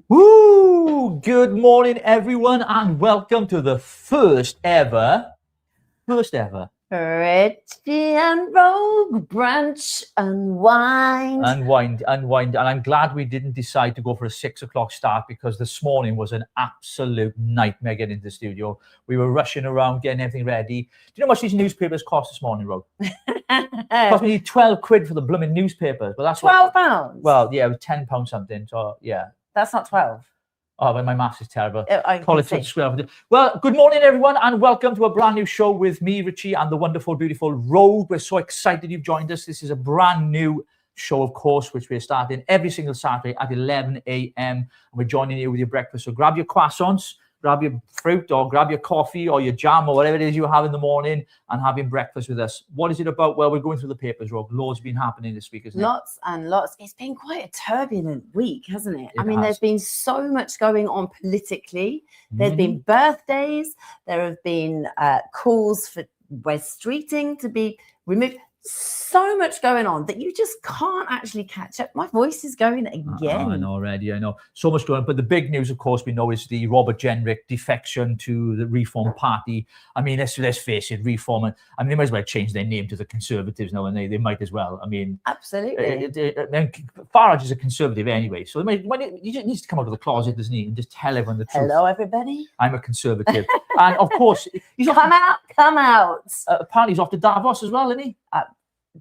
Woo! Good morning, everyone, and welcome to the first ever Richie and Rogue, Brunch, Unwind. Unwind. And I'm glad we didn't decide to go for a 6 o'clock start, because this morning was an absolute nightmare getting into the studio. We were rushing around, getting everything ready. Do you know how much these newspapers cost this morning, Rogue? Cost me 12 quid for the blooming newspapers. But that's £12? Well, yeah, it was £10 something. So, yeah. That's not 12. Oh, but my maths is terrible. Politics. Well, good morning, everyone, and welcome to a brand new show with me, Richie, and the wonderful, beautiful Rogue. We're so excited you've joined us. This is a brand new show, of course, which we're starting every single Saturday at 11 a.m. And we're joining you with your breakfast. So grab your croissants, grab your fruit, or grab your coffee or your jam or whatever it is you have in the morning and having breakfast with us. What is it about? Well, we're going through the papers, Rogue. Loads been happening this week, isn't it? Lots and lots. It's been quite a turbulent week, hasn't it? There's been so much going on politically. There's been birthdays. There have been calls for West Streeting to be removed. So much going on that you just can't actually catch up. My voice is going again. I know already, I know. So much going on. But the big news, of course, we know is the Robert Jenrick defection to the Reform Party. I mean, let's face it, Reform, I mean, they might as well change their name to the Conservatives now, and they might as well. I mean, absolutely. Farage is a Conservative anyway, so he just needs to come out of the closet, doesn't he, and just tell everyone the truth. Hello, everybody. I'm a Conservative. And of course, he's come out. Apparently he's off to Davos as well, isn't he?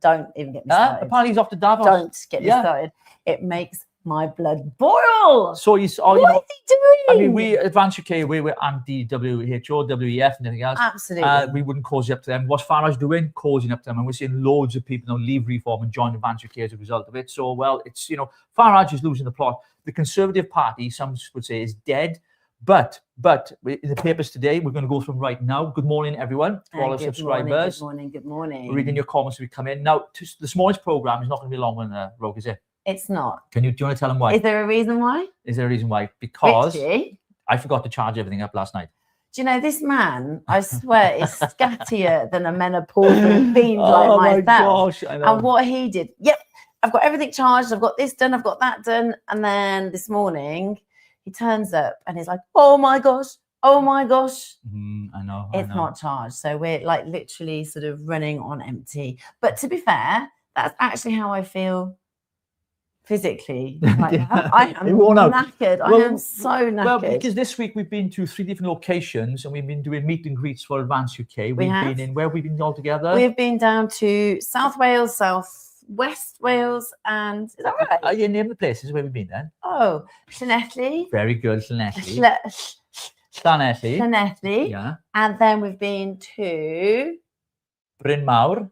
Don't even get me started. Apparently he's off to Davos. Don't get me started. It makes my blood boil. So he's, what is he doing? I mean, we at Advance UK, we were anti-WHO, WEF and anything else. Absolutely. We wouldn't cozy up to them. What's Farage doing? Cozying up to them. And we're seeing loads of people now leave Reform and join Advance UK as a result of it. So, well, it's, Farage is losing the plot. The Conservative Party, some would say, is dead. But in the papers today, we're going to go through them right now. Good morning, everyone, to all our subscribers. Good morning. We're reading your comments as we come in. Now, this morning's programme is not going to be long one, Rogue, is it? It's not. Do you want to tell them why? Is there a reason why? Because Richie? I forgot to charge everything up last night. Do you know, this man, I swear, is scattier than a menopausal fiend like myself. Gosh, I know. And what he did, I've got everything charged, I've got this done, I've got that done. And then this morning, he turns up and he's like, oh my gosh. I know. It's not charged. So we're like literally sort of running on empty. But to be fair, that's actually how I feel physically. Like I am knackered. I am so knackered. Well, because this week we've been to 3 different locations and we've been doing meet and greets for Advance UK. Where have we been all together? We've been down to South Wales, West Wales, and is that right? Are you name the places where we've been then? Oh, Llanelli. Very good, Llanelli. Llanelli. Yeah. And then we've been to Bryn Mawr.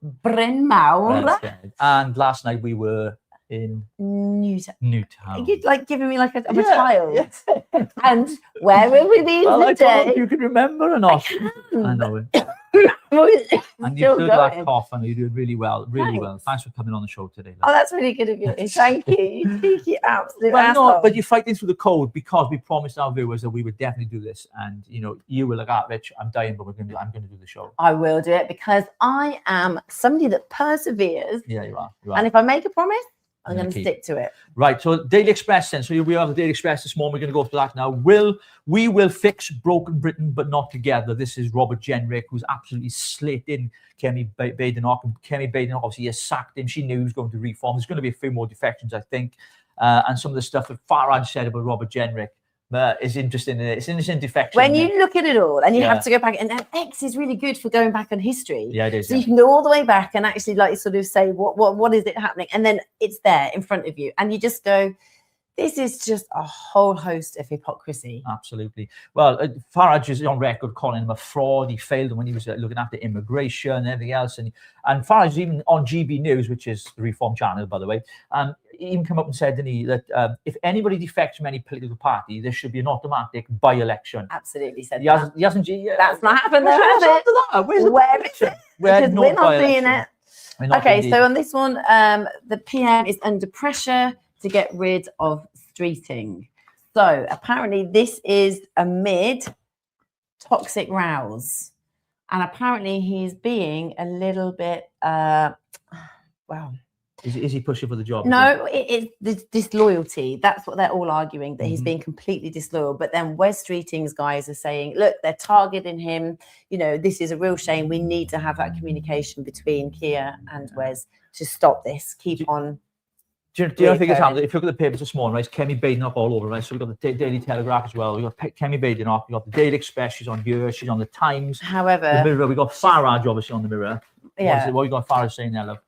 And last night we were in Newtown. You're like giving me like I'm a child. Yes. And where will we be today? You can remember or not? I know it. And you do that cough, and you do really well, well. Thanks for coming on the show today. Oh, that's really good of you. Thank you. You cheeky absolute asshole. No, but you're fighting through the cold because we promised our viewers that we would definitely do this, and you were like, Rich, I'm dying, but I'm going to do the show. I will do it because I am somebody that perseveres. Yeah, you are. And if I make a promise, I'm going to stick to it. Right. So Daily Express then. So we have the Daily Express this morning. We're going to go through that now. We will fix broken Britain, but not together. This is Robert Jenrick, who's absolutely slating Kemi Badenoch. And Kemi Badenoch obviously has sacked him. She knew he was going to Reform. There's going to be a few more defections, I think. And some of the stuff that Farage said about Robert Jenrick is interesting. It's an interesting defection. When you look at it all, and you have to go back, and X is really good for going back on history. Yeah, it is. So you can go all the way back and actually like sort of say what is it happening, and then it's there in front of you, and you just go, this is just a whole host of hypocrisy. Absolutely. Well, Farage is on record calling him a fraud. He failed when he was looking after immigration and everything else. And Farage is even on GB News, which is the Reform channel, by the way, he even come up and said, didn't he, that if anybody defects from any political party, there should be an automatic by-election. Absolutely said he hasn't. That's not happened, though, has it? Where is it? Because we're not seeing it. Okay, so on this one, the PM is under pressure to get rid of streeting. So apparently this is amid toxic rows. And apparently he's being a little bit, Is he pushing for the job? No, it's disloyalty. That's what they're all arguing, that he's being completely disloyal. But then Wes Streeting's guys are saying, look, they're targeting him. You know, this is a real shame. We need to have that communication between Keir and Wes to stop this. Keep on. Do you know think it's happened? If you look at the papers this morning, right, it's Kemi Badenoch all over, right? So we've got the Daily Telegraph as well. We've got Kemi Badenoch, we've got the Daily Express, she's on here, she's on the Times. However, the Mirror, we've got Farage obviously on the Mirror. Yeah. What you got Farage saying there, love?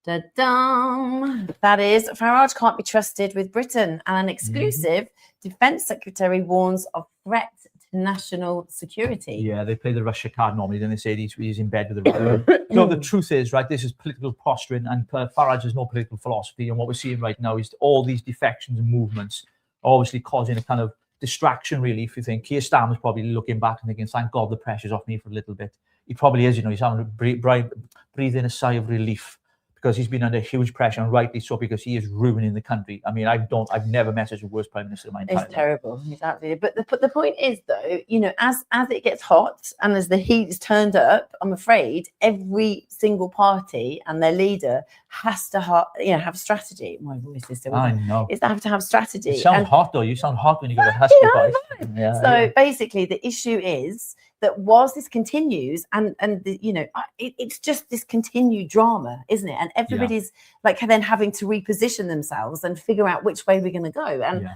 Da-dum. That is, Farage can't be trusted with Britain. And an exclusive, Defence Secretary warns of threat to national security. Yeah, they play the Russia card normally, then they say he's in bed with the Russia. No, the truth is, right, this is political posturing, and Farage has no political philosophy. And what we're seeing right now is all these defections and movements are obviously causing a kind of distraction, really, if you think. Keir Starmer's probably looking back and thinking, thank God the pressure's off me for a little bit. He probably is, you know, he's having to breathe in a sigh of relief, because he's been under huge pressure, and rightly so, because he is ruining the country. I mean, I've never met a worse prime minister in my entire life. It's terrible. Exactly. But the point is, though, you know, as it gets hot and as the heat is turned up, I'm afraid every single party and their leader has to have a strategy. My voice is still. I know. Is they have to have strategy. You sound hot though. You sound hot when you got a husky voice. Yeah, so basically, the issue is that whilst this continues, and you know, it's just this continued drama, isn't it? And everybody's like then having to reposition themselves and figure out which way we're going to go. And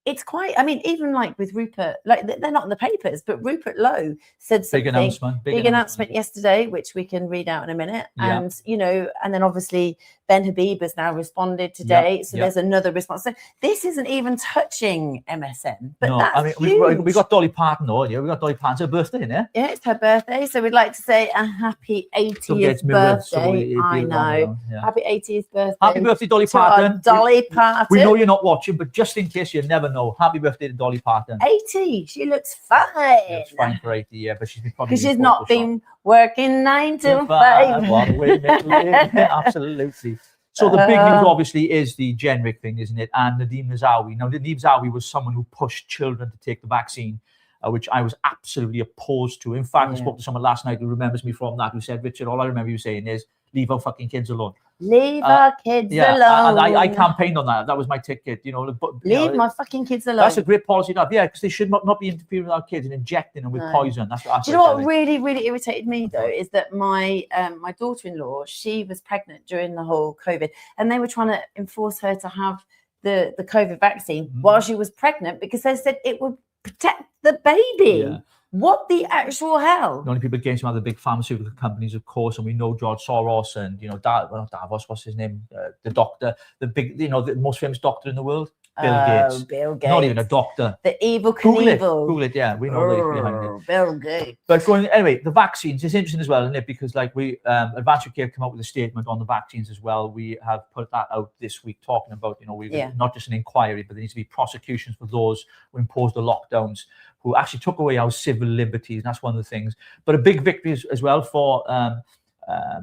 it's quite, I mean, even like with Rupert, like they're not in the papers, but Rupert Lowe said something. Big announcement yesterday, which we can read out in a minute. Yeah. And, you know, and then obviously Ben Habib has now responded today. So there's another response. So this isn't even touching MSN. But that's I mean, we got Dolly Parton though. Yeah, we got Dolly Parton's her birthday, isn't it? Yeah, it's her birthday. So we'd like to say a happy 80th birthday. I know. Happy 80th birthday. Happy birthday, Dolly Parton. Dolly Parton. We know you're not watching, but just in case you never know, happy birthday to Dolly Parton. 80. She looks fine. Yeah, it's fine for 80, yeah, but she's probably because she's not been working 9 to 5. One way, absolutely. So the big news obviously is the generic thing, isn't it? And Nadeem Nazawi. Now, Nadeem Nazawi was someone who pushed children to take the vaccine, which I was absolutely opposed to. In fact, I spoke to someone last night who remembers me from that, who said, Richard, all I remember you saying is, leave our fucking kids alone. Leave our kids alone. And I campaigned on that. That was my ticket. You know, leave my fucking kids alone. That's a great policy to have. Yeah, because they should not be interfering with our kids and injecting them with poison. That's what. Do you know what really, really irritated me though is that my my daughter-in-law, she was pregnant during the whole COVID, and they were trying to enforce her to have the COVID vaccine while she was pregnant because they said it would protect the baby. Yeah. What the actual hell? The only people against him are the big pharmaceutical companies, of course, and we know George Soros and, you know, Davos, what's his name? The doctor, the big, you know, the most famous doctor in the world, Bill Gates. Bill Gates. Not even a doctor. The evil Knievel. Google it, yeah. We know that behind it. Bill Gates. But anyway, the vaccines, it's interesting as well, isn't it? Because like Advanced UK have come out with a statement on the vaccines as well. We have put that out this week talking about, you know, not just an inquiry, but there needs to be prosecutions for those who imposed the lockdowns, who actually took away our civil liberties. And that's one of the things. But a big victory as well for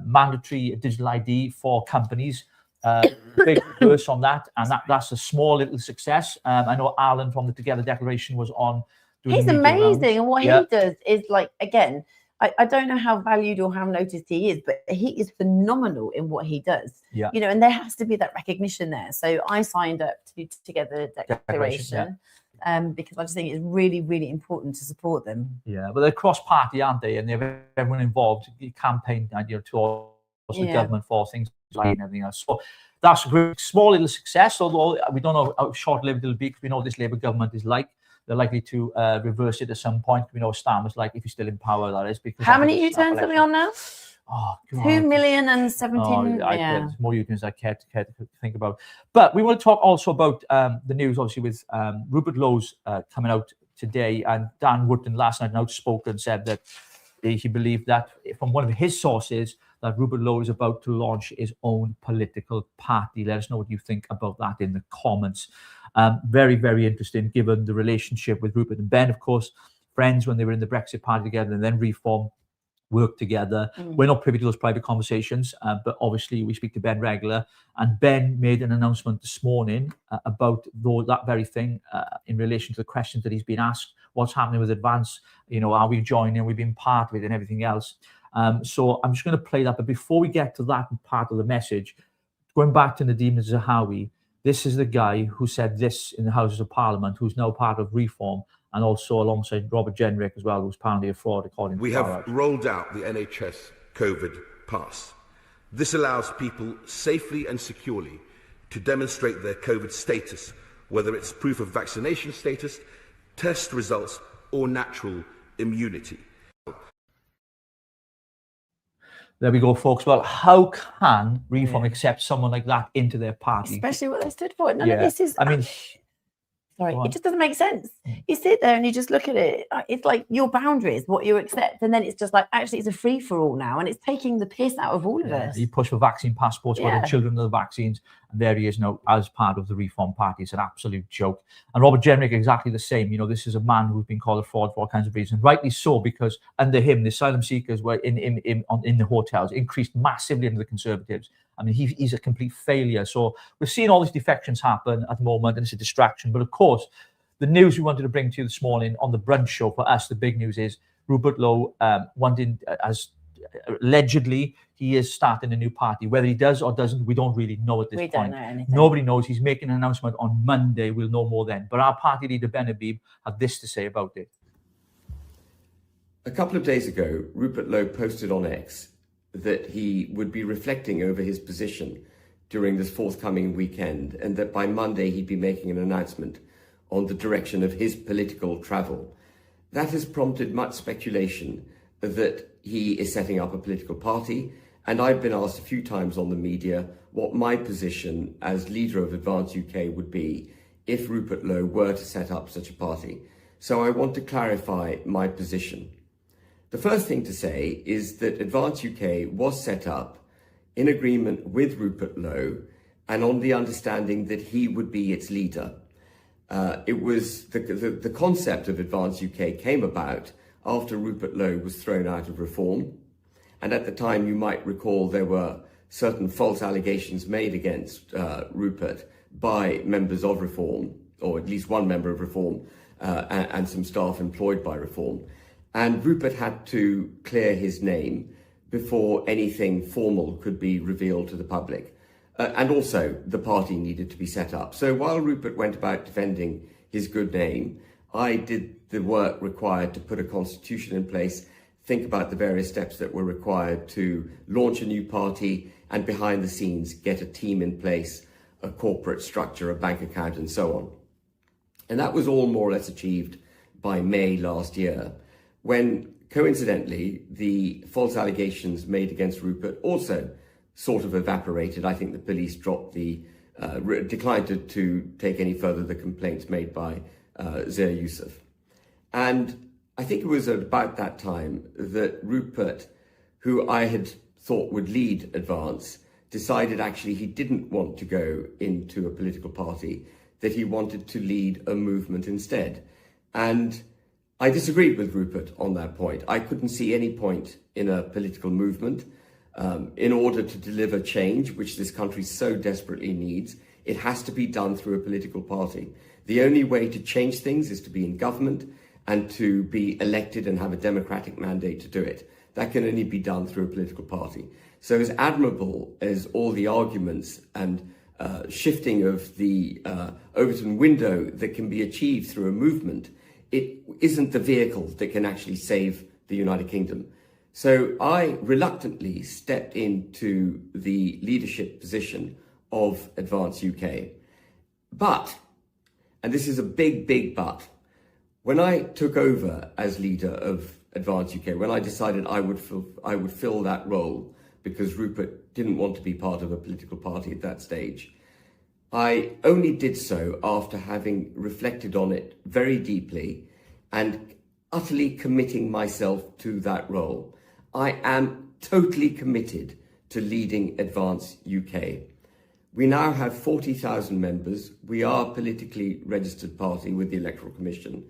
mandatory digital ID for companies. Big verse on that, and that's a small little success. I know Alan from the Together Declaration was on. He's amazing, and what he does is like, again, I don't know how valued or how noticed he is, but he is phenomenal in what he does. Yeah, you know, and there has to be that recognition there. So I signed up to Together Declaration. Because I just think it's really, really important to support them. Yeah, but they're cross-party, aren't they? And they have everyone involved. Campaign, you know, towards the government for things like and everything else. So that's a great, small little success. Although we don't know how short-lived it'll be, because we know this Labour government is like. They're likely to reverse it at some point. We know Starmer's like, if he's still in power, that is. Because how many U-turns are we on now? Oh, 2,017,000. There's more U-turns I care to think about. But we want to talk also about the news, obviously, with Rupert Lowe's coming out today, and Dan Wootton last night outspoken said that he believed that from one of his sources that Rupert Lowe is about to launch his own political party. Let us know what you think about that in the comments. Very, very interesting, given the relationship with Rupert and Ben, of course, friends when they were in the Brexit party together and then Reform. Work together. We're not privy to those private conversations, but obviously we speak to Ben regular, and Ben made an announcement this morning about that very thing in relation to the questions that he's been asked. What's happening with Advance? You know, are we joining? We've been part of it and everything else. So I'm just going to play that. But before we get to that part of the message, going back to Nadeem Zahawi, this is the guy who said this in the Houses of Parliament, who's now part of Reform, and also alongside Robert Jenrick as well, who's apparently a fraud, according to We have rolled out the NHS COVID pass. This allows people safely and securely to demonstrate their COVID status, whether it's proof of vaccination status, test results, or natural immunity. There we go, folks. Well, how can Reform accept someone like that into their party? Especially what they stood for. None of this is... I mean... Sorry, it just doesn't make sense. You sit there and you just look at it. It's like your boundaries, what you accept. And then it's just like, actually, it's a free-for-all now. And it's taking the piss out of all of us. He pushed for vaccine passports for the children of the vaccines. And there he is now as part of the Reform Party. It's an absolute joke. And Robert Jenrick, exactly the same. You know, this is a man who's been called a fraud for all kinds of reasons. Rightly so, because under him, the asylum seekers were in the hotels increased massively under the Conservatives. I mean, he's a complete failure. So we're seeing all these defections happen at the moment, and it's a distraction. But of course, the news we wanted to bring to you this morning on the Brunch show, for us, the big news is Rupert Lowe allegedly, he is starting a new party. Whether he does or doesn't, we don't really know at this point. We don't know anything. Nobody knows. He's making an announcement on Monday. We'll know more then. But our party leader, Ben Habib, had this to say about it. A couple of days ago, Rupert Lowe posted on X that he would be reflecting over his position during this forthcoming weekend, and that by Monday he'd be making an announcement on the direction of his political travel. That has prompted much speculation that he is setting up a political party, and I've been asked a few times on the media what my position as leader of Advance UK would be if Rupert Lowe were to set up such a party. So I want to clarify my position. The first thing to say is that Advance UK was set up in agreement with Rupert Lowe and on the understanding that he would be its leader. It was the concept of Advance UK came about after Rupert Lowe was thrown out of Reform. And at the time, you might recall, there were certain false allegations made against Rupert by members of Reform, or at least one member of Reform, and some staff employed by Reform. And Rupert had to clear his name before anything formal could be revealed to the public. And also, the party needed to be set up. So while Rupert went about defending his good name, I did the work required to put a constitution in place, think about the various steps that were required to launch a new party, and behind the scenes get a team in place, a corporate structure, a bank account, and so on. And that was all more or less achieved by May last year, when coincidentally the false allegations made against Rupert also sort of evaporated. I think the police dropped declined to take any further the complaints made by Zia Youssef. And I think it was at about that time that Rupert, who I had thought would lead Advance, decided actually he didn't want to go into a political party, that he wanted to lead a movement instead. And I disagreed with Rupert on that point. I couldn't see any point in a political movement. In order to deliver change, which this country so desperately needs, it has to be done through a political party. The only way to change things is to be in government and to be elected and have a democratic mandate to do it. That can only be done through a political party. So as admirable as all the arguments and shifting of the Overton window that can be achieved through a movement, it isn't the vehicle that can actually save the United Kingdom. So I reluctantly stepped into the leadership position of Advance UK. But, and this is a big, big but, when I took over as leader of Advance UK, when I decided I would fill that role because Rupert didn't want to be part of a political party at that stage, I only did so after having reflected on it very deeply and utterly committing myself to that role. I am totally committed to leading Advance UK. We now have 40,000 members. We are a politically registered party with the Electoral Commission.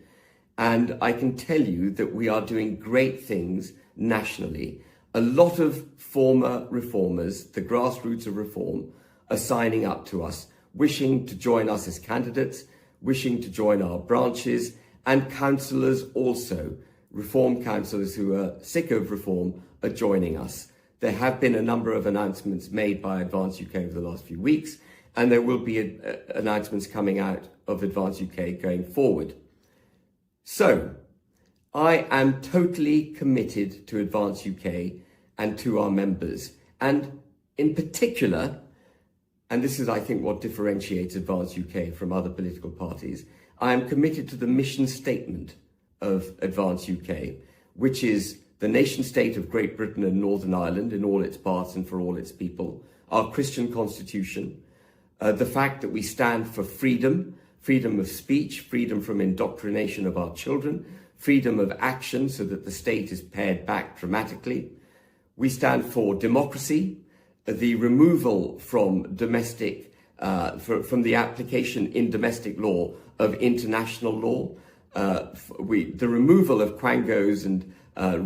And I can tell you that we are doing great things nationally. A lot of former reformers, the grassroots of reform, are signing up to us, wishing to join us as candidates, wishing to join our branches, and councillors also. Reform councillors who are sick of reform are joining us. There have been a number of announcements made by Advance UK over the last few weeks, and there will be announcements coming out of Advance UK going forward. So, I am totally committed to Advance UK and to our members, and in particular, and this is, I think, what differentiates Advance UK from other political parties, I am committed to the mission statement of Advance UK, which is the nation state of Great Britain and Northern Ireland in all its parts and for all its people, our Christian constitution, the fact that we stand for freedom, freedom of speech, freedom from indoctrination of our children, freedom of action so that the state is pared back dramatically. We stand for democracy, the removal from domestic, from the application in domestic law of international law, the removal of quangos and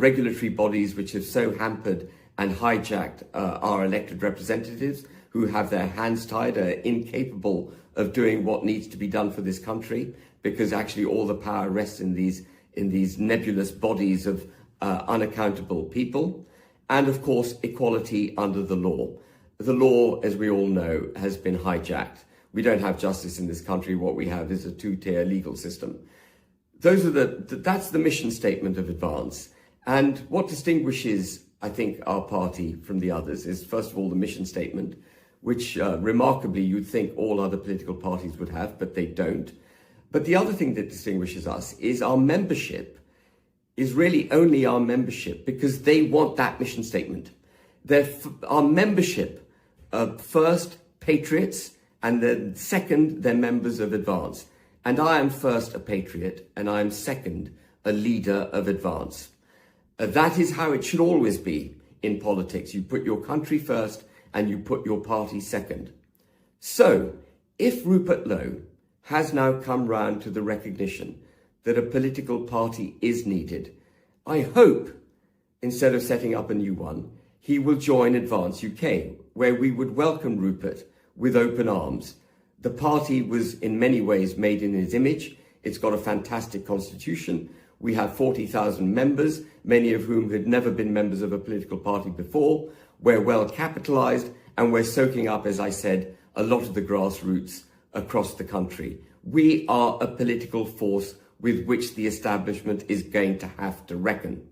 regulatory bodies which have so hampered and hijacked our elected representatives, who have their hands tied, are incapable of doing what needs to be done for this country, because actually all the power rests in these nebulous bodies of unaccountable people. And of course, equality under the law. The law, as we all know, has been hijacked. We don't have justice in this country. What we have is a two-tier legal system. That's the mission statement of Advance. And what distinguishes, I think, our party from the others is, first of all, the mission statement, which remarkably you'd think all other political parties would have, but they don't. But the other thing that distinguishes us is our membership is really only our membership because they want that mission statement. Our membership are first patriots, and then second, they're members of Advance. And I am first a patriot, and I am second a leader of Advance. That is how it should always be in politics. You put your country first and you put your party second. So, if Rupert Lowe has now come round to the recognition that a political party is needed, I hope, instead of setting up a new one, he will join Advance UK, where we would welcome Rupert with open arms. The party was in many ways made in his image. It's got a fantastic constitution. We have 40,000 members, many of whom had never been members of a political party before. We're well capitalised, and we're soaking up, as I said, a lot of the grassroots across the country. We are a political force with which the establishment is going to have to reckon.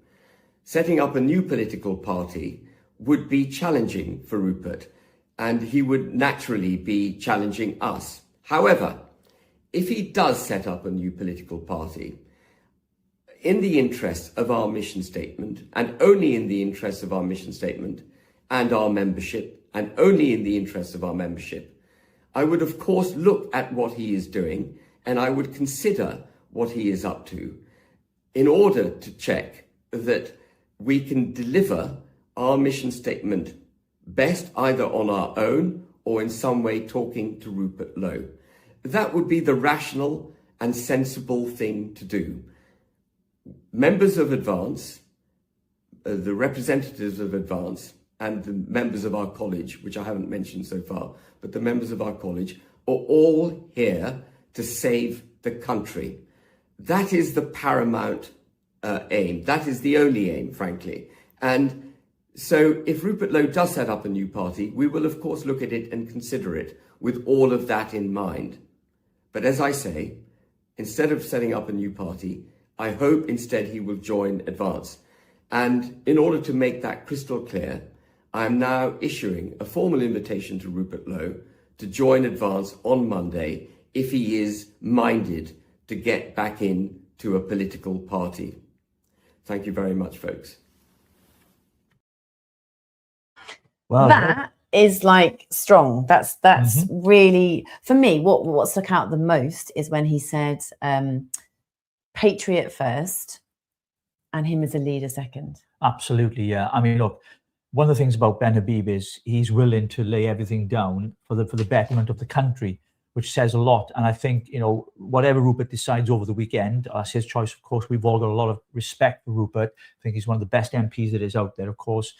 Setting up a new political party would be challenging for Rupert, and he would naturally be challenging us. However, if he does set up a new political party, in the interests of our mission statement, and only in the interests of our mission statement and our membership, and only in the interests of our membership, I would of course look at what he is doing, and I would consider what he is up to in order to check that we can deliver our mission statement best either on our own or in some way talking to Rupert Lowe. That would be the rational and sensible thing to do. Members of Advance, the representatives of Advance, and the members of our college, which I haven't mentioned so far, but the members of our college are all here to save the country. That is the paramount aim. That is the only aim, frankly. And so if Rupert Lowe does set up a new party, we will of course look at it and consider it with all of that in mind. But as I say, instead of setting up a new party, I hope instead he will join Advance. And in order to make that crystal clear, I am now issuing a formal invitation to Rupert Lowe to join Advance on Monday if he is minded to get back into a political party. Thank you very much, folks. Wow. That is like strong. That's really, for me, what stuck out the most is when he said patriot first and him as a leader second. Absolutely, yeah. I mean, look, one of the things about Ben Habib is he's willing to lay everything down for the betterment of the country, which says a lot. And I think, you know, whatever Rupert decides over the weekend, that's his choice, of course. We've all got a lot of respect for Rupert. I think he's one of the best MPs that is out there, of course.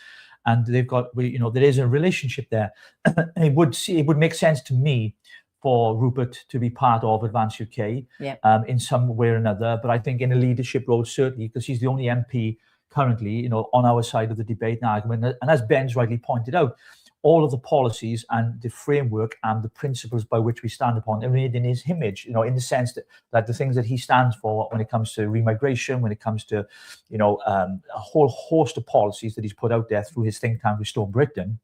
And they've got, you know, there is a relationship there. It would make sense to me for Rupert to be part of Advance UK in some way or another. But I think in a leadership role, certainly, because he's the only MP currently, you know, on our side of the debate and argument. And as Ben's rightly pointed out, all of the policies and the framework and the principles by which we stand upon are made in his image, you know, in the sense that the things that he stands for when it comes to remigration, when it comes to, you know, a whole host of policies that he's put out there through his think tank, Restore Britain,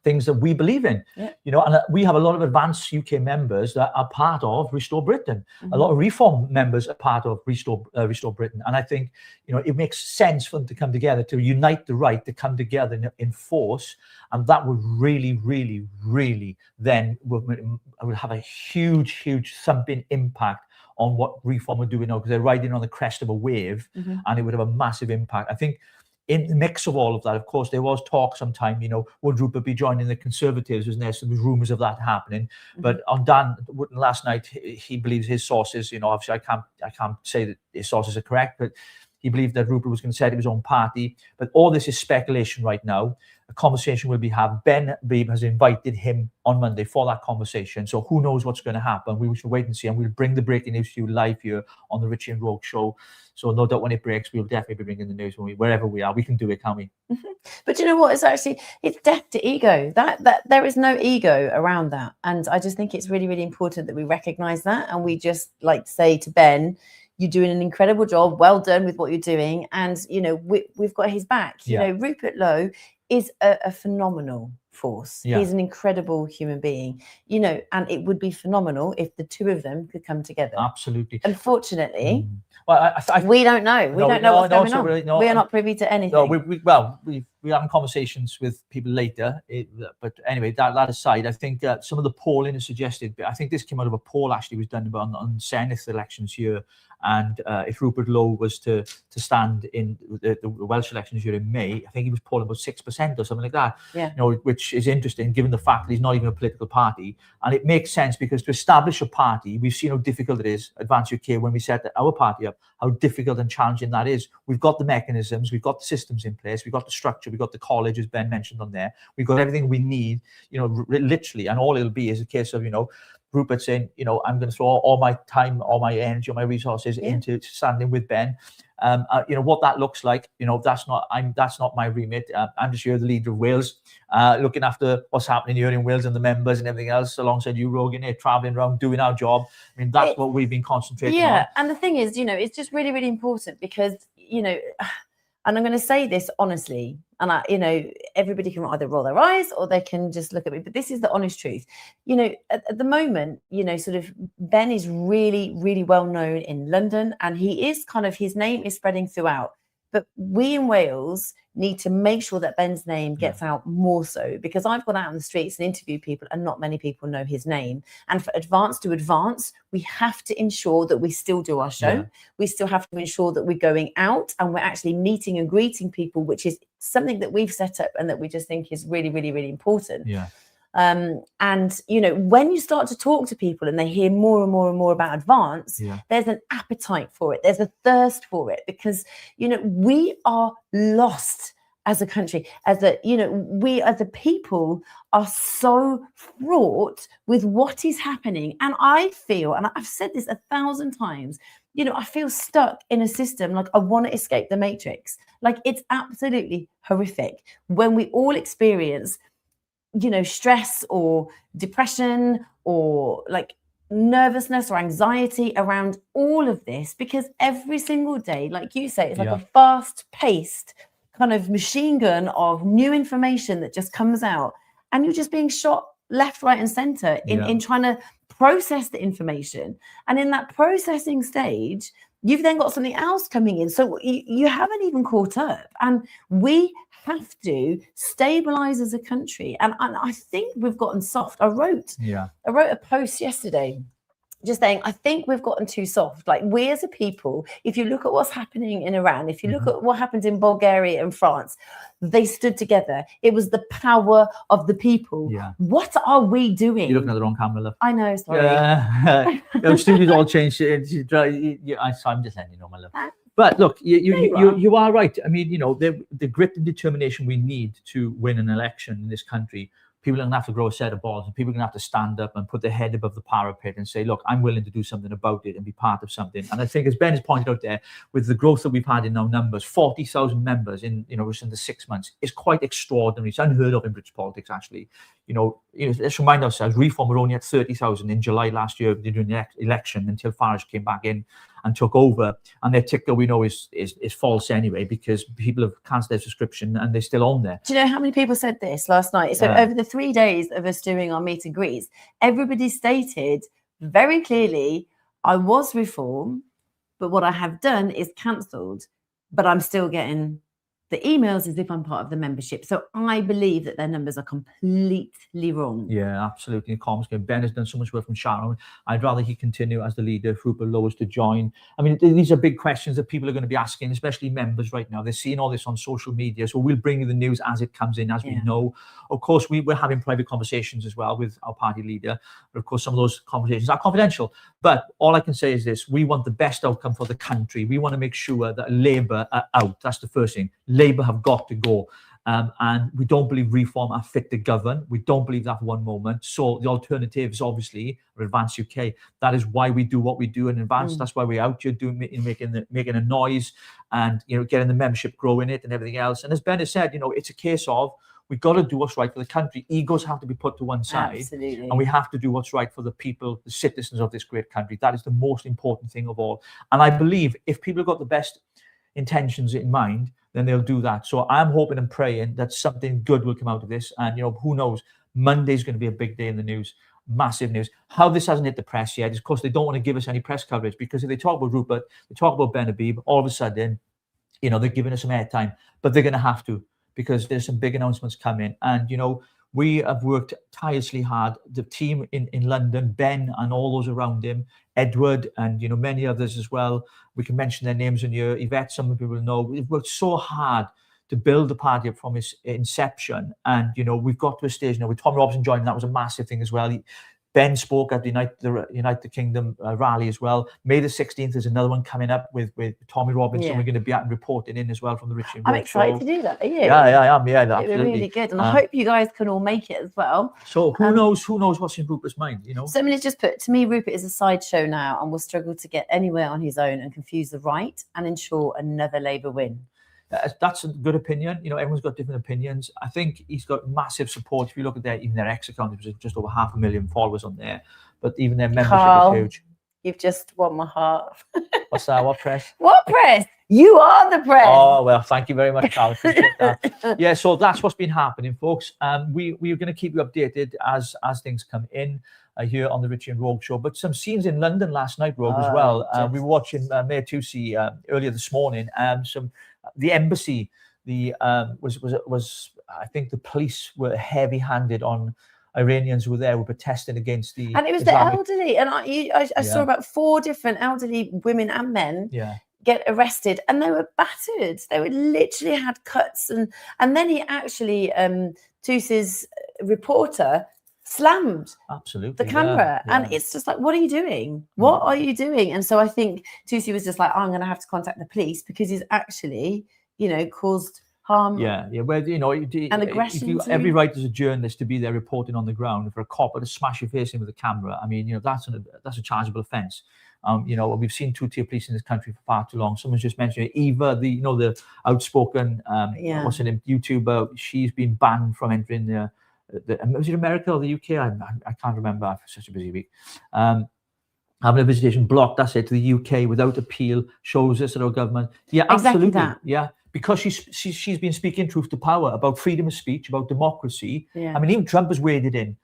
things that we believe in, you know, and we have a lot of advanced UK members that are part of Restore Britain. A lot of Reform members are part of Restore Britain. And I think, you know, it makes sense for them to come together, to unite the right, to come together in force. And that would really, really, really then would have a huge thumping impact on what Reform are doing now, because they're riding on the crest of a wave, and it would have a massive impact. I think in the mix of all of that, of course, there was talk sometime, you know, would Rupert be joining the Conservatives? Wasn't there some rumours of that happening? But on Dan Wootton last night, he believes his sources, you know, obviously I can't say that his sources are correct, but he believed that Rupert was going to set his own party. But all this is speculation right now. A conversation will be had. Ben Habib has invited him on Monday for that conversation. So who knows what's going to happen? We should wait and see. And we'll bring the breaking news to you live here on the Richie and Rogue show. So no doubt when it breaks, we'll definitely be bringing the news wherever we are. We can do it, can't we? But you know what? It's death to ego. That there is no ego around that. And I just think it's really, really important that we recognize that. And we just like to say to Ben, you're doing an incredible job. Well done with what you're doing. And, you know, we've got his back. You know, Rupert Lowe is a phenomenal force. He's an incredible human being, you know, and it would be phenomenal if the two of them could come together. Absolutely. Unfortunately, well, we don't know. We don't know what's going on. Really, we are not privy to anything. No, we're having conversations with people later. But anyway, that aside, I think some of the polling is suggested. I think this came out of a poll actually was done on Senate elections here. And if Rupert Lowe was to stand in the Welsh elections here in May, I think he was polling about 6% or something like that. You know, which is interesting given the fact that he's not even a political party. And it makes sense because to establish a party, we've seen how difficult it is, Advance UK, when we set our party up, how difficult and challenging that is. We've got the mechanisms, we've got the systems in place, we've got the structure, we've got the college, as Ben mentioned on there. We've got everything we need, you know, literally. And all it'll be is a case of, you know, Rupert saying, you know, I'm going to throw all my time, all my energy, all my resources into standing with Ben. You know what that looks like. You know, that's not my remit. I'm just here, the leader of Wales, looking after what's happening here in Wales and the members and everything else, alongside you, Rogue, in here, traveling around, doing our job. I mean, that's what we've been concentrating on. And the thing is, you know, it's just really, really important because, you know, and I'm going to say this honestly, and you know, everybody can either roll their eyes or they can just look at me, but this is the honest truth. You know, at the moment, you know, sort of Ben is really, really well known in London, and he is kind of, his name is spreading throughout. But we in Wales need to make sure that Ben's name gets out more so, because I've gone out on the streets and interviewed people and not many people know his name. And for Advance to advance, we have to ensure that we still do our show. We still have to ensure that we're going out and we're actually meeting and greeting people, which is something that we've set up and that we just think is really, really, really important. And you know, when you start to talk to people and they hear more and more and more about Advance, there's an appetite for it, there's a thirst for it, because you know, we are lost as a country, as a, you know, we as a people are so fraught with what is happening. And I feel, and I've said this 1,000 times, you know, I feel stuck in a system like I want to escape the matrix. Like, it's absolutely horrific when we all experience, you know, stress or depression or like nervousness or anxiety around all of this, because every single day, like you say, it's like a fast-paced kind of machine gun of new information that just comes out, and you're just being shot left, right, and center in trying to process the information. And in that processing stage, you've then got something else coming in, so you haven't even caught up. And we have to stabilize as a country, and I think we've gotten soft. I wrote a post yesterday just saying I think we've gotten too soft. Like, we as a people, if you look at what's happening in Iran, if you look at what happened in Bulgaria and France, they stood together. It was the power of the people. What are we doing? You're looking at the wrong camera, love. I know, sorry. The studio's all changed. I'm just letting you know, my love. But look, you are right. I mean, you know, the grit and determination we need to win an election in this country people are going to have to grow a set of balls, and people are going to have to stand up and put their head above the parapet and say, look, I'm willing to do something about it and be part of something. And I think, as Ben has pointed out there, with the growth that we've had in our numbers, 40,000 members in the 6 months is quite extraordinary. It's unheard of in British politics, actually. Let's remind ourselves, Reform were only at 30,000 in July last year during the election, until Farage came back in and took over. And their ticker, we know, is false anyway, because people have cancelled their subscription and they're still on there. Do you know how many people said this last night? So over the 3 days of us doing our meet and greets, everybody stated very clearly, I was Reform, but what I have done is cancelled, but I'm still getting the emails as if I'm part of the membership. So I believe that their numbers are completely wrong. Yeah, absolutely. Ben has done so much work from Sharon. I'd rather he continue as the leader if Rupert Lowe is to join. I mean, these are big questions that people are going to be asking, especially members right now. They're seeing all this on social media. So we'll bring you the news as it comes in, as we know. Of course, we're having private conversations as well with our party leader. But of course, some of those conversations are confidential. But all I can say is this: we want the best outcome for the country. We want to make sure that Labour are out. That's the first thing. Labour have got to go. And we don't believe Reform are fit to govern. We don't believe that for one moment. So the alternative is obviously Advance UK. That is why we do what we do in Advance. That's why we're out here making a noise and getting the membership, growing it, and everything else. And as Ben has said, it's a case of we've got to do what's right for the country. Egos have to be put to one side. Absolutely. And we have to do what's right for the people, the citizens of this great country. That is the most important thing of all. And I believe if people have got the best intentions in mind, then they'll do that. So I'm hoping and praying that something good will come out of this. And, who knows, Monday's going to be a big day in the news, massive news. How this hasn't hit the press yet is, of course, they don't want to give us any press coverage, because if they talk about Rupert, they talk about Ben Habib, all of a sudden, they're giving us some airtime. But they're going to have to, because there's some big announcements coming. And, we have worked tirelessly hard. The team in London, Ben and all those around him, Edward and, many others as well. We can mention their names in here. Yvette, some people know. We've worked so hard to build the party up from its inception. And, we've got to a stage now with Tom Robinson joining. That was a massive thing as well. Ben spoke at the Unite the Kingdom rally as well. May the 16th is another one coming up with Tommy Robinson. We're going to be out and reporting in as well from the Richie and Rogue. I'm excited to do that. Are you? Yeah, I am. Yeah, absolutely. It'll be really good. And I hope you guys can all make it as well. So who knows what's in Rupert's mind, Somebody's just put, to me, Rupert is a sideshow now and will struggle to get anywhere on his own and confuse the right and ensure another Labour win. That's a good opinion. Everyone's got different opinions. I think he's got massive support. If you look at even their X account, there's just over 500,000 followers on there. But even their membership is huge. You've just won my heart. What's that? What press? What press? You are the press. Oh, well, thank you very much, Carl. Appreciate that. Yeah, so that's what's been happening, folks. We're going to keep you updated as things come in here on the Richie and Rogue show. But some scenes in London last night, Rogue, as well. We were watching Mayor Tusi earlier this morning. The embassy, was I think the police were heavy-handed on Iranians who were there, were protesting against the and it was Islamic... the elderly, and I saw about 4 different elderly women and men get arrested, and they were battered. They were literally had cuts, and then he actually Tusi's reporter slammed absolutely the camera, and it's just like, what are you doing? What are you doing? And so I think Tusi was just like, I'm going to have to contact the police, because he's actually, caused harm. Where and aggression. You every right as a journalist to be there reporting on the ground. For a cop to smash your face in with a camera, I mean, that's a chargeable offence. We've seen two-tier police in this country for far too long. Someone's just mentioned it. Eva, the outspoken what's her name, YouTuber, she's been banned from entering was it America or the UK? I can't remember. I've such a busy week. Having a visitation blocked, that's it, to the UK without appeal, shows us that our government. Yeah, absolutely. Exactly that. Yeah, because she's been speaking truth to power about freedom of speech, about democracy. Yeah. I mean, even Trump has waded in.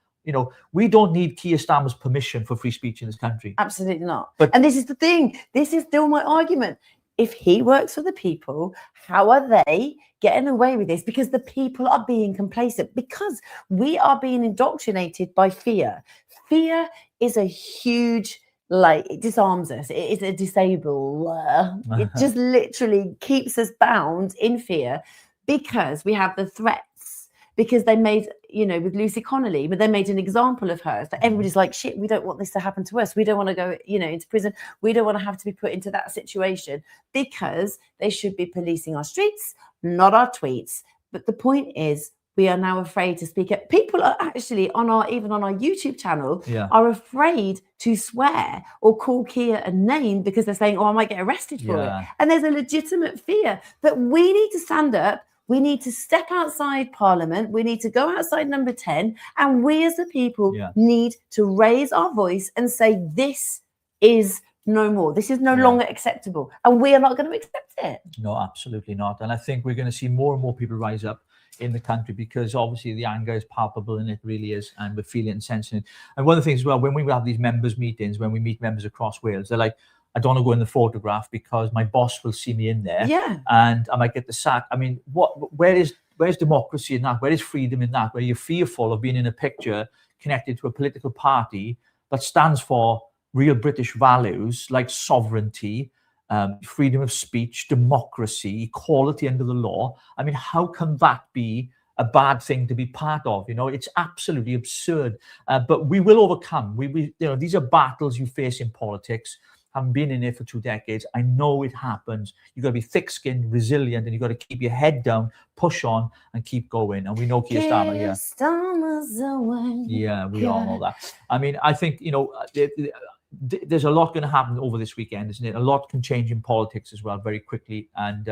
We don't need Keir Starmer's permission for free speech in this country. Absolutely not. And this is the thing. This is still my argument. If he works for the people, how are they getting away with this? Because the people are being complacent, because we are being indoctrinated by fear. Fear is a huge, it disarms us. It is a disable. It just literally keeps us bound in fear, because we have the threats. Because they made, with Lucy Connolly, but they made an example of her. So everybody's like, shit, we don't want this to happen to us. We don't want to go, into prison. We don't want to have to be put into that situation, because they should be policing our streets, not our tweets. But the point is, We are now afraid to speak up. People are actually even on our YouTube channel are afraid to swear or call Kia a name because they're saying, "Oh, I might get arrested for it." And there's a legitimate fear. But we need to stand up. We need to step outside Parliament. We need to go outside number 10. And we as the people need to raise our voice and say, this is no more. This is no longer acceptable. And we are not going to accept it. No, absolutely not. And I think we're going to see more and more people rise up in the country because obviously the anger is palpable and it really is. And we're feeling it and sensing it. And one of the things as well, when we have these members meetings, when we meet members across Wales, they're like, I don't want to go in the photograph because my boss will see me in there and I might get the sack. I mean, where's democracy in that? Where is freedom in that? Where you're fearful of being in a picture connected to a political party that stands for real British values like sovereignty, freedom of speech, democracy, equality under the law. I mean, how can that be a bad thing to be part of? You know, it's absolutely absurd. But we will overcome. We these are battles you face in politics. I've been in it for 2 decades. I know it happens. You've got to be thick-skinned, resilient, and you've got to keep your head down, push on, and keep going. And we know Keir Starmer, we all know that. I mean, I think, there's a lot going to happen over this weekend, isn't it? A lot can change in politics as well very quickly. And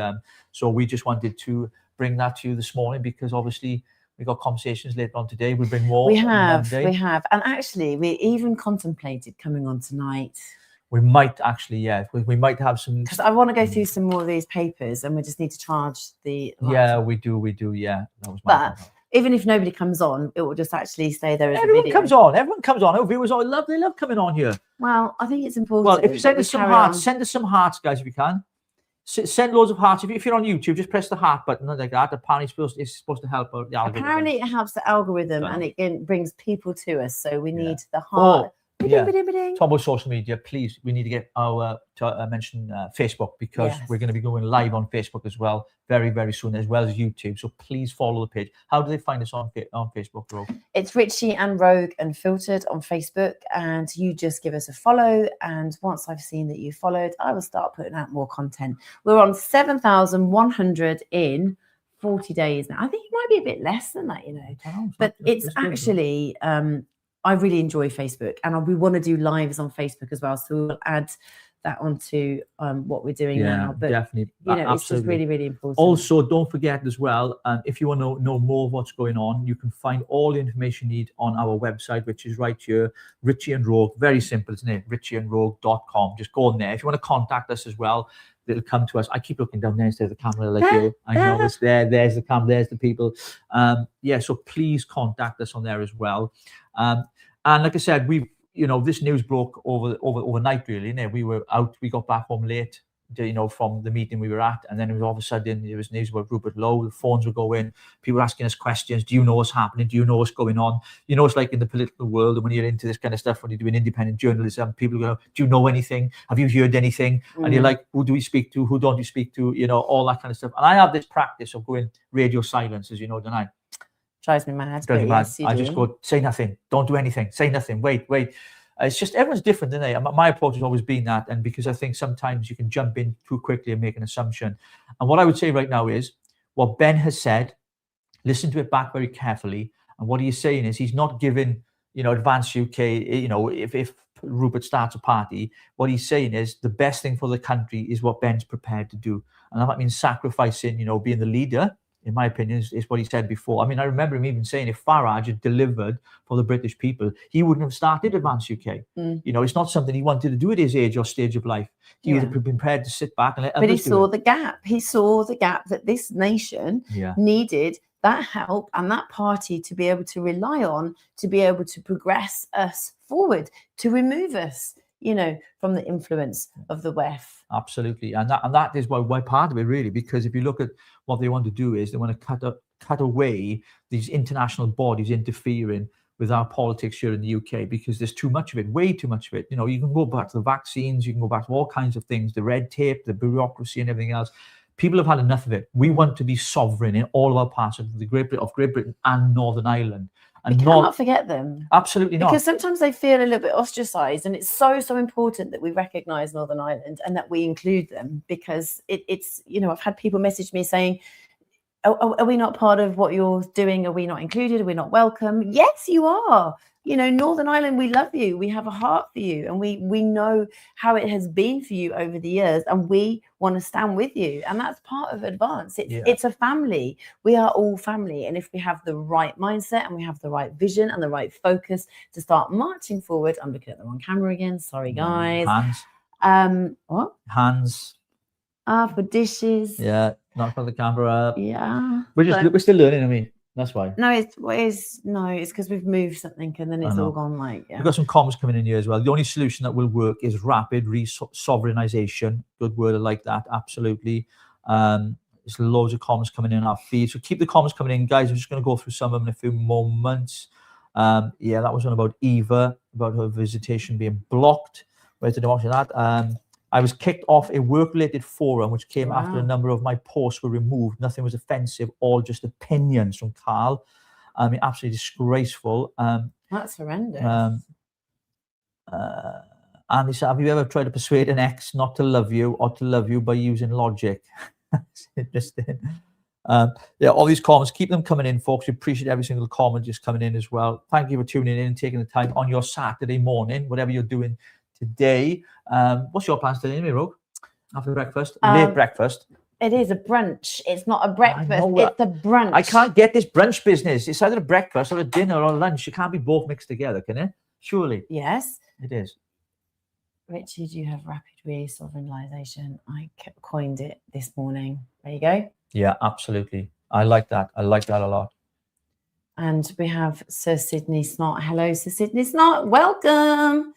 so we just wanted to bring that to you this morning because obviously we've got conversations later on today. We'll bring more. We have. And actually, we even contemplated coming on tonight. We might actually, we might have some. Because I want to go through some more of these papers and we just need to charge the. Yeah, we do. That was my problem. Even if nobody comes on, it will just actually stay there as Everyone a video. Everyone comes on. Our viewers they love coming on here. Well, I think it's important. Well, if you send us some hearts, guys, if you can. Send loads of hearts. If you're on YouTube, just press the heart button like that. Apparently, it's supposed to help the algorithm. Apparently, it helps the algorithm and it brings people to us. So we need the heart. Talk about social media, please. We need to get mention Facebook because we're going to be going live on Facebook as well very, very soon, as well as YouTube. So please follow the page. How do they find us on Facebook, Rogue? It's Richie and Rogue Unfiltered on Facebook, and you just give us a follow. And once I've seen that you followed, I will start putting out more content. We're on 7,100 in 40 days now. I think it might be a bit less than that, but it's actually. I really enjoy Facebook, and we want to do lives on Facebook as well. So we'll add that onto what we're doing now. But definitely, it's just really, really important. Also, don't forget as well, if you want to know more of what's going on, you can find all the information you need on our website, which is right here, Richie and Rogue. Very simple, isn't it? richieandrogue.com. Just go on there. If you want to contact us as well, it'll come to us. I keep looking down there instead of the camera like you. I know it's there. There's the camera. There's the people. So please contact us on there as well. And like I said, this news broke overnight, really. We were out. We got back home late, from the meeting we were at, and then it was all of a sudden there was news about Rupert Lowe. The phones were going. People were asking us questions. Do you know what's happening? Do you know what's going on? It's like in the political world, and when you're into this kind of stuff, when you're doing independent journalism, people go, "Do you know anything? Have you heard anything?" And you're like, "Who do we speak to? Who don't we speak to?" All that kind of stuff. And I have this practice of going radio silence, as you know, don't I? Drives me mad. Yes, I just go, say nothing, don't do anything, say nothing, wait. It's just everyone's different, isn't it? My approach has always been that, and because I think sometimes you can jump in too quickly and make an assumption. And what I would say right now is what Ben has said. Listen to it back very carefully, and what he's saying is he's not giving Advance UK. If Rupert starts a party, what he's saying is the best thing for the country is what Ben's prepared to do, and that means sacrificing, being the leader. In my opinion, is what he said before. I mean, I remember him even saying if Farage had delivered for the British people, he wouldn't have started Advance UK. It's not something he wanted to do at his age or stage of life. He would have been prepared to sit back and let others do it. But he saw the gap. He saw the gap that this nation needed that help and that party to be able to rely on, to be able to progress us forward, to remove us, from the influence of the WEF. Absolutely, and that is why part of it really, because if you look at what they want to do is they want to cut away these international bodies interfering with our politics here in the UK, because there's too much of it, way too much of it. You can go back to the vaccines, you can go back to all kinds of things, the red tape, the bureaucracy, and everything else. People have had enough of it. We want to be sovereign in all of our parts of Great Britain and Northern Ireland. And we cannot forget them. Absolutely not. Because sometimes they feel a little bit ostracised, and it's so important that we recognise Northern Ireland and that we include them, because it's I've had people message me saying, are we not part of what you're doing? Are we not included? Are we not welcome? Yes, you are. You know, Northern Ireland, we love you. We have a heart for you. And we know how it has been for you over the years. And we want to stand with you. And that's part of Advance. It's a family. We are all family. And if we have the right mindset and we have the right vision and the right focus to start marching forward. I'm looking at the wrong camera again. Sorry, guys. Hands. What? Hands. For dishes. Yeah, not for the camera. Yeah. We're still learning, I mean. That's why. No, it's because we've moved something and then it's all gone like, We've got some comments coming in here as well. The only solution that will work is rapid re-sovereignization. Good word, I like that. Absolutely. There's loads of comments coming in our feed. So keep the comments coming in, guys. I'm just going to go through some of them in a few moments. That was one about Eva, about her visitation being blocked. Where did I watch that? I was kicked off a work-related forum, which came after a number of my posts were removed. Nothing was offensive, all just opinions from Carl. I mean, absolutely disgraceful. That's horrendous. And he said, have you ever tried to persuade an ex not to love you or to love you by using logic? That's interesting. All these comments, keep them coming in, folks. We appreciate every single comment just coming in as well. Thank you for tuning in and taking the time on your Saturday morning, whatever you're doing today. What's your plans today, Rogue? After breakfast? Late breakfast? It is a brunch. It's not a breakfast. It's a brunch. I can't get this brunch business. It's either a breakfast or a dinner or a lunch. It can't be both mixed together, can it? Surely. Yes. It is. Richie, do you have rapid re-sovereignization? I coined it this morning. There you go. Yeah, absolutely. I like that. I like that a lot. And we have Sir Sydney Snot. Hello, Sir Sydney Snot. Welcome.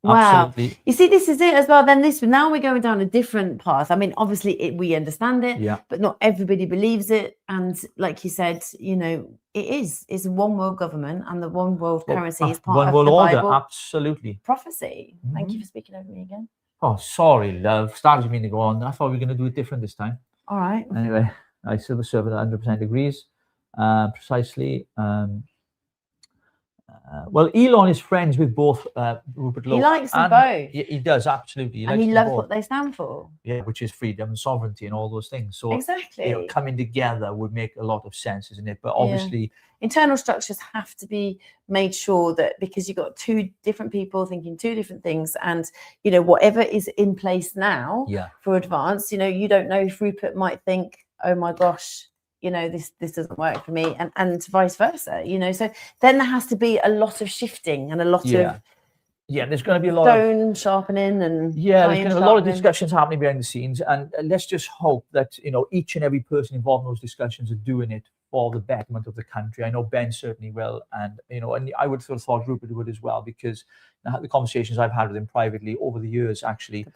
Wow. Absolutely. You see, this is it as well. Then now we're going down a different path. I mean, obviously we understand it, but not everybody believes it. And like you said, you know, it's a one world government and the one world currency is part of the Bible. Absolutely. Prophecy. Thank you for speaking over me again. Oh, sorry, love. Started me to go on. I thought we were going to do it different this time. All right. Anyway, I silver server at 100% agrees. Precisely. Well, Elon is friends with both Rupert Lowe. He likes them both. He does, absolutely. And he loves what they stand for. Yeah, which is freedom and sovereignty and all those things. So exactly, you know, coming together would make a lot of sense, isn't it? But obviously, internal structures have to be made sure that, because you've got two different people thinking two different things, and you know, whatever is in place now for Advance, you know, you don't know if Rupert might think, oh my gosh, you know, this doesn't work for me, and vice versa, you know. So then there has to be a lot of shifting and a lot of there's going to be a lot of sharpening and there's going to be a lot of discussions happening behind the scenes, and let's just hope that, you know, each and every person involved in those discussions are doing it for the betterment of the country. I know Ben certainly will, and you know, and I would sort of thought Rupert would as well, because the conversations I've had with him privately over the years, actually,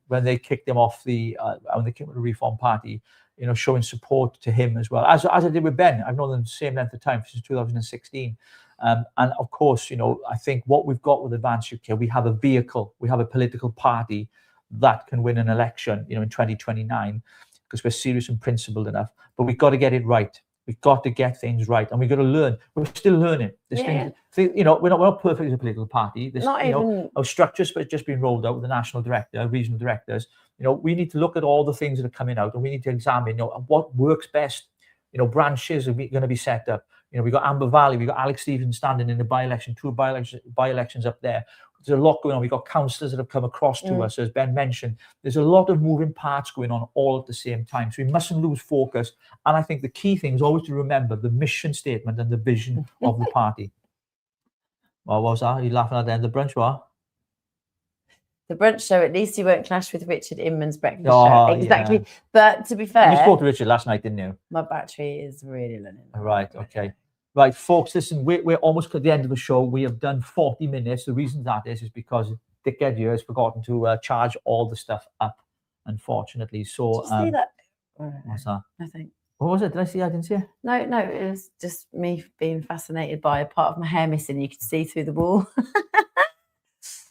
when they kicked him off when they came to the Reform Party, you know, showing support to him as well, as I did with Ben. I've known them the same length of time since 2016. And of course, you know, I think what we've got with Advance UK, we have a vehicle, we have a political party that can win an election, you know, in 2029, because we're serious and principled enough. But we've got to get it right. We've got to get things right, and we've got to learn. We're still learning. You know, we're not perfect as a political party. Our structures, but it's just been rolled out with the national director, regional directors. You know, we need to look at all the things that are coming out, and we need to examine, you know, what works best. You know, branches are going to be set up. You know, we got Amber Valley, we got Alex Stevens standing in the by-election, two by-elections up there. There's a lot going on. We've got councillors that have come across to us, as Ben mentioned. There's a lot of moving parts going on all at the same time. So we mustn't lose focus. And I think the key thing is always to remember the mission statement and the vision of the party. Well, what was that? Are you laughing at the end of the brunch, what? The brunch show, at least you won't clash with Richard Inman's breakfast show. Exactly. Yeah. But to be fair, you spoke to Richard last night, didn't you? My battery is really low. Right, okay. Right, folks, listen, we're almost at the end of the show. We have done 40 minutes. The reason that is because Dickhead here has forgotten to charge all the stuff up, unfortunately. So, did you see that? What's that? Nothing. What was it? Did I see? I didn't see it. No, it was just me being fascinated by a part of my hair missing. You could see through the wall.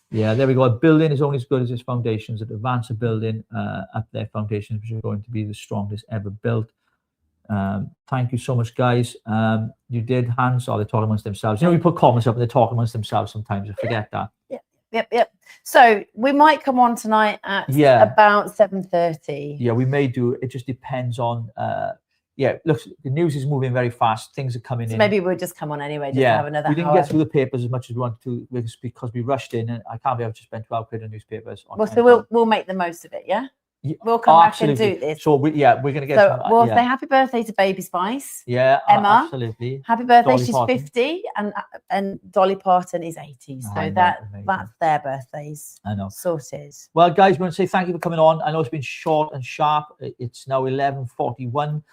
Yeah, there we go. A building is only as good as its foundations. At Advance a building up their foundations, which are going to be the strongest ever built. Thank you so much, guys. You did hands, or they're talking amongst themselves. You know, we put comments up and they talk amongst themselves sometimes. I forget that. Yep. So we might come on tonight at about 7:30. Yeah, we may do. It just depends on. Look, the news is moving very fast. Things are coming in. Maybe we'll just come on anyway. Just to have another we didn't hour. get through the papers as much as we wanted to because we rushed in, and I can't be able to spend 12 quid on newspapers. So we'll make the most of it. Yeah. We'll come back and do this. So we're going to get. So we'll say happy birthday to Baby Spice. Yeah, Emma. Absolutely. Happy birthday. Dolly She's Parton. 50, and Dolly Parton is 80. So that's their birthdays. I know. Sorted. Well, guys, we want to say thank you for coming on. I know it's been short and sharp. It's now 11:41.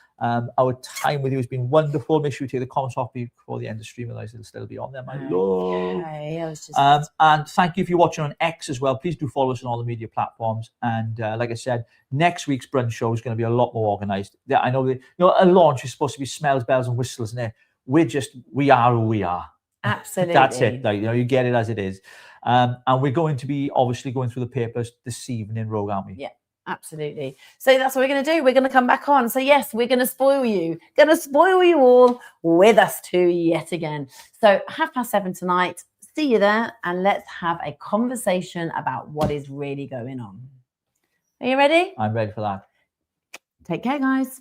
Our time with you has been wonderful. Make sure you take the comments off before the end of the stream, otherwise it'll still be on there, my love. Okay, and thank you if you're watching on X as well. Please do follow us on all the media platforms. And like I said, next week's brunch show is going to be a lot more organised. I know that a launch is supposed to be smells, bells, and whistles, and we are who we are. Absolutely. That's it. You get it as it is. And we're going to be obviously going through the papers this evening, Rogue, aren't we? Yeah. Absolutely. So that's what we're going to do. We're going to come back on. So yes, we're going to spoil you. Going to spoil you all with us too yet again. So 7:30 tonight. See you there, and let's have a conversation about what is really going on. Are you ready? I'm ready for that. Take care, guys.